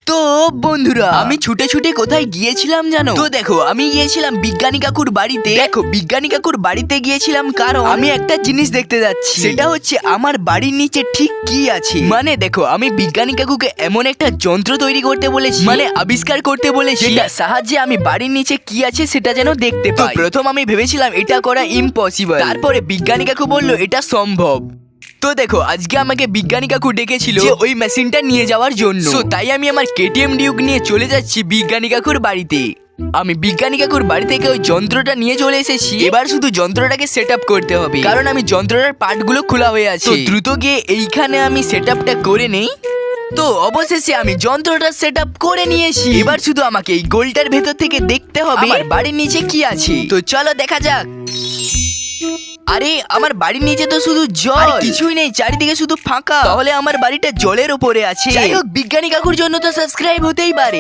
তো বন্ধুরা আমি ছুটে ছুটে কোথায় গিয়েছিলাম জানো? তো দেখো আমি গিয়েছিলাম বিজ্ঞানী কাকুর বাড়িতে। দেখো বিজ্ঞানী কাকুর বাড়িতে গিয়েছিলাম কারণ আমি একটা জিনিস দেখতে যাচ্ছি। সেটা হচ্ছে আমার বাড়ির নিচে ঠিক কি আছে। মানে দেখো আমি বিজ্ঞানী কাকুকে এমন একটা যন্ত্র তৈরি করতে বলেছি, মানে আবিষ্কার করতে বলেছি, যেটার সাহায্যে আমি বাড়ির নিচে কি আছে সেটা যেন দেখতে পাই। প্রথম আমি ভেবেছিলাম এটা করা ইম্পসিবল, তারপরে বিজ্ঞানী কাকু বলল এটা সম্ভব। তো দেখো আজকে আমাকে বিজ্ঞানী কাকু ডেকেছিল যে ওই মেশিনটা নিয়ে যাওয়ার জন্য। সো তাই আমি আমার কেটিএম ডিউক নিয়ে চলে যাচ্ছি বিজ্ঞানী কাকুর বাড়িতে। আমি বিজ্ঞানী কাকুর বাড়ি থেকে ওই যন্ত্রটা নিয়ে চলে এসেছি। এবার শুধু যন্ত্রটাকে সেট আপ করতে হবে, কারণ আমি যন্ত্রটার পার্টগুলো খোলা হয়ে আছে। তো দ্রুত গিয়ে এইখানে আমি সেট আপটা করে নেই। তো অবশেষে আমি যন্ত্রটা সেট আপ করে নিয়েছি। এবার শুধু আমাকে এই গোলটার ভেতর থেকে দেখতে হবে আমার বাড়ির নিচে কি আছে। তো চলো দেখা যাক। আরে আমার বাড়ির নিচে তো শুধু জল, কিছুই নেই, চারিদিকে শুধু ফাঁকা। তাহলে আমার বাড়িটা জলের উপরে আছে। যাই হোক বিজ্ঞানী কাকুর জন্য তো সাবস্ক্রাইব হতেই পারে।